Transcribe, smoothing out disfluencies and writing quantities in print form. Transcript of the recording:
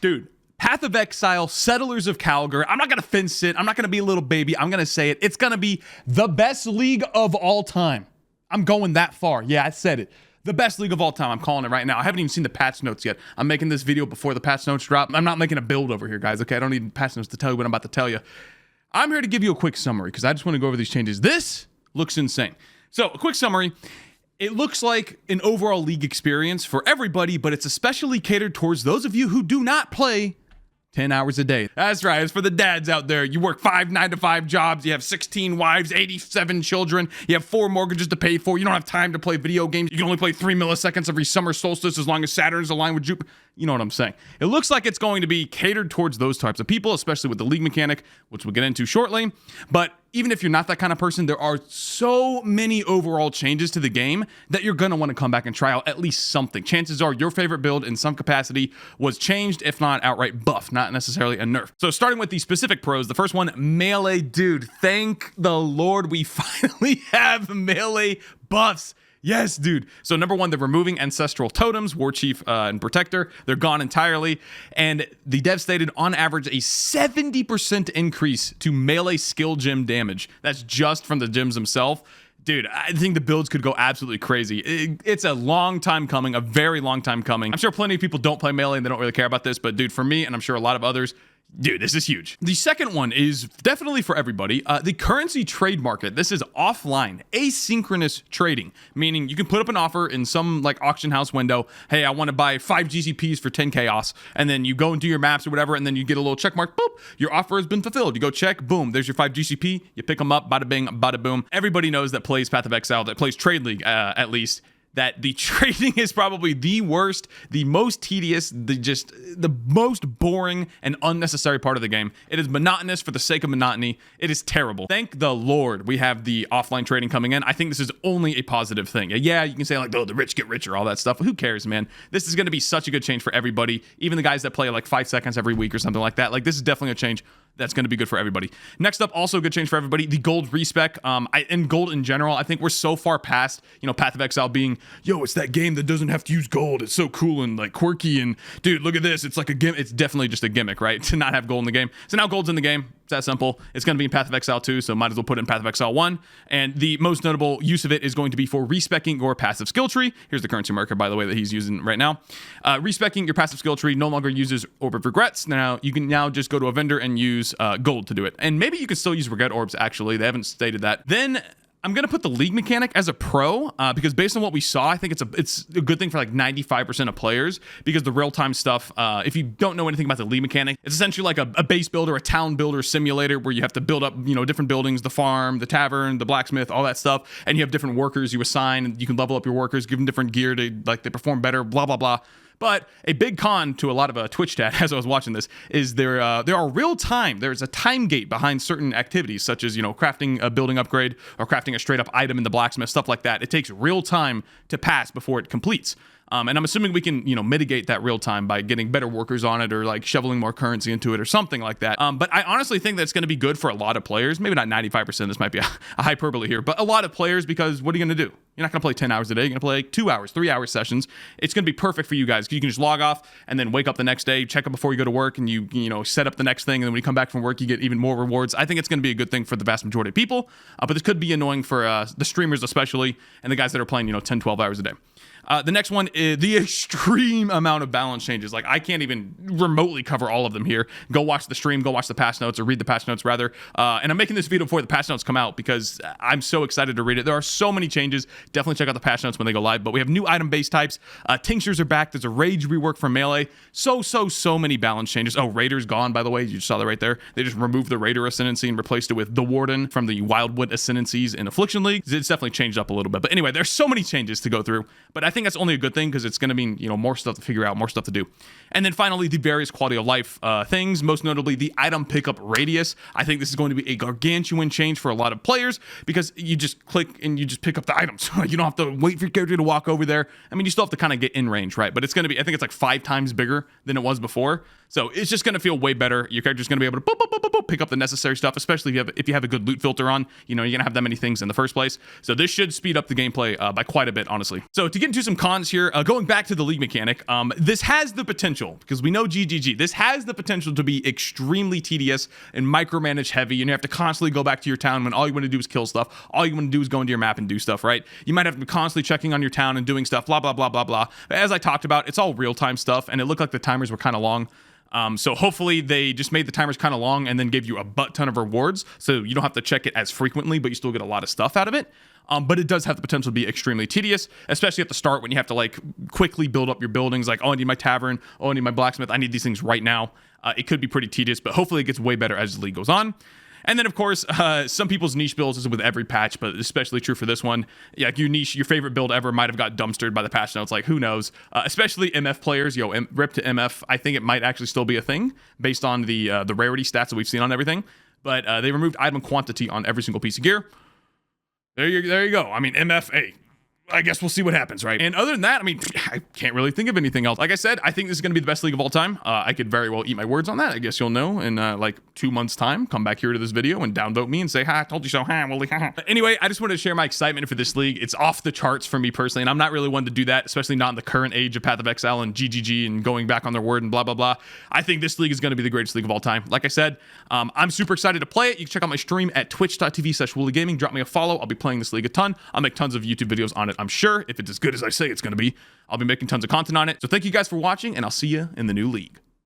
Dude, Path of Exile, Settlers of Kalguur. I'm not going to fence it. I'm not going to be a little baby. I'm going to say it. It's going to be the best league of all time. I'm going that far. Yeah, I said it. The best league of all time. I'm calling it right now. I haven't even seen the patch notes yet. I'm making this video before the patch notes drop. I'm not making a build over here, guys. Okay, I don't need patch notes to tell you what I'm about to tell you. I'm here to give you a quick summary because I just want to go over these changes. This looks insane. So, a quick summary. It looks like an overall league experience for everybody, but it's especially catered towards those of you who do not play 10 hours a day. That's right. It's for the dads out there. You work 5 9-to-5 jobs. You have 16 wives, 87 children. You have 4 mortgages to pay for. You don't have time to play video games. You can only play 3 milliseconds every summer solstice as long as Saturn's aligned with Jupiter. You know what I'm saying. It looks like it's going to be catered towards those types of people, especially with the league mechanic, which we'll get into shortly. But even if you're not that kind of person, there are so many overall changes to the game that you're going to want to come back and try out at least something. Chances are your favorite build in some capacity was changed, if not outright buffed, not necessarily a nerf. So starting with the specific pros, the first one, melee. Dude, thank the Lord we finally have melee buffs. Yes, dude. So number one, they're removing ancestral totems, war chief and protector. They're gone entirely. And the dev stated on average a 70% increase to melee skill gem damage. That's just from the gems themselves. Dude, I think the builds could go absolutely crazy. It's a long time coming, a very long time coming. I'm sure plenty of people don't play melee and they don't really care about this, but dude, for me, and I'm sure a lot of others, dude, this is huge. The second one is definitely for everybody. The currency trade market. This is offline, asynchronous trading, meaning you can put up an offer in some like auction house window. Hey, I want to buy 5 GCPs for 10 chaos. And then you go and do your maps or whatever. And then you get a little check mark. Boop. Your offer has been fulfilled. You go check. Boom. There's your 5 GCP. You pick them up. Bada bing, bada boom. Everybody knows that plays Path of Exile, that plays Trade League at least, that the trading is probably the worst, the most tedious, the most boring and unnecessary part of the game. It is monotonous for the sake of monotony. It is terrible. Thank the Lord we have the offline trading coming in. I think this is only a positive thing. Yeah, you can say like, oh, the rich get richer, all that stuff. Who cares, man? This is going to be such a good change for everybody. Even the guys that play like 5 seconds every week or something like that. Like, this is definitely a change that's going to be good for everybody. Next up, also a good change for everybody, the gold respec. And gold in general, I think we're so far past, Path of Exile being, yo, it's that game that doesn't have to use gold. It's so cool and like quirky. And dude, look at this. It's like a gimmick. It's definitely just a gimmick, right? To not have gold in the game. So now gold's in the game. It's that simple. It's going to be in Path of Exile 2, so might as well put it in Path of Exile 1. And the most notable use of it is going to be for respecking your passive skill tree. Here's the currency marker, by the way, that he's using right now. Respecking your passive skill tree no longer uses Orb of Regrets. Now, you can now just go to a vendor and use gold to do it. And maybe you can still use Regret Orbs, actually. They haven't stated that. Then I'm going to put the league mechanic as a pro because based on what we saw, I think it's a good thing for like 95% of players because the real-time stuff, if you don't know anything about the league mechanic, it's essentially like a base builder, a town builder simulator where you have to build up, different buildings, the farm, the tavern, the blacksmith, all that stuff. And you have different workers you assign and you can level up your workers, give them different gear to they perform better, blah, blah, blah. But a big con to a lot of Twitch chat as I was watching this is there are real time. There's a time gate behind certain activities, such as crafting a building upgrade or crafting a straight up item in the blacksmith, stuff like that. It takes real time to pass before it completes. And I'm assuming we can, mitigate that real time by getting better workers on it or like shoveling more currency into it or something like that. But I honestly think that's going to be good for a lot of players. Maybe not 95%. This might be a hyperbole here, but a lot of players because what are you going to do? You're not going to play 10 hours a day. You're going to play 2 hours, 3 hour sessions. It's going to be perfect for you guys. You can just log off and then wake up the neck day, check it before you go to work, and you set up the next thing. And then when you come back from work, you get even more rewards. I think it's going to be a good thing for the vast majority of people. But this could be annoying for the streamers especially and the guys that are playing 10, 12 hours a day. The next one is the extreme amount of balance changes. Like, I can't even remotely cover all of them here. Go watch the stream, go watch the patch notes, or read the patch notes rather. And I'm making this video before the patch notes come out because I'm so excited to read it. There are so many changes. Definitely check out the patch notes when they go live. But we have new item base types. Tinctures are back. There's a rage rework for melee. So many balance changes. Oh, Raider's gone, by the way. You just saw that right there. They just removed the Raider Ascendancy and replaced it with the Warden from the Wildwood Ascendancies in Affliction League. It's definitely changed up a little bit. But anyway, there's so many changes to go through. But I think that's only a good thing because it's going to mean, more stuff to figure out, more stuff to do. And then finally, the various quality of life things, most notably the item pickup radius. I think this is going to be a gargantuan change for a lot of players because you just click and you just pick up the items. You don't have to wait for your character to walk over there. I mean, you still have to kind of get in range, right? But it's going to be, I think it's like 5 times bigger than it was before. So it's just going to feel way better. Your character's going to be able to boop, boop, boop, boop, boop, pick up the necessary stuff, especially if you have a good loot filter on. You know, you're gonna have that many things in the first place. So this should speed up the gameplay by quite a bit, honestly. So to get into some cons here, going back to the league mechanic, this has the potential, because we know GGG, this has the potential to be extremely tedious and micromanage heavy, and you have to constantly go back to your town when all you want to do is kill stuff. All you want to do is go into your map and do stuff, right? You might have to be constantly checking on your town and doing stuff, blah, blah, blah, blah, blah. But as I talked about, it's all real-time stuff, and it looked like the timers were kind of long. So hopefully they just made the timers kind of long and then gave you a butt ton of rewards, so you don't have to check it as frequently, but you still get a lot of stuff out of it. But it does have the potential to be extremely tedious, especially at the start when you have to like quickly build up your buildings. Like, oh, I need my tavern. Oh, I need my blacksmith. I need these things right now. It could be pretty tedious, but hopefully it gets way better as the league goes on. And then, of course, some people's niche builds is with every patch, but especially true for this one. Yeah, your favorite build ever might have got dumpstered by the patch notes. Like, who knows? Especially MF players. Rip to MF. I think it might actually still be a thing based on the rarity stats that we've seen on everything. But they removed item quantity on every single piece of gear. There you go. I mean, MFA. I guess we'll see what happens, right? And other than that, I mean, I can't really think of anything else. Like I said, I think this is going to be the best league of all time. I could very well eat my words on that. I guess you'll know in like 2 months' time. Come back here to this video and downvote me and say, ha, I told you so, ha, Woolie, ha. Anyway, I just wanted to share my excitement for this league. It's off the charts for me personally, and I'm not really one to do that, especially not in the current age of Path of Exile and GGG and going back on their word and blah, blah, blah. I think this league is going to be the greatest league of all time. Like I said, I'm super excited to play it. You can check out my stream at twitch.tv/WoolieGaming. Drop me a follow. I'll be playing this league a ton. I'll make tons of YouTube videos on it, I'm sure. If it's as good as I say it's going to be, I'll be making tons of content on it. So thank you guys for watching, and I'll see you in the new league.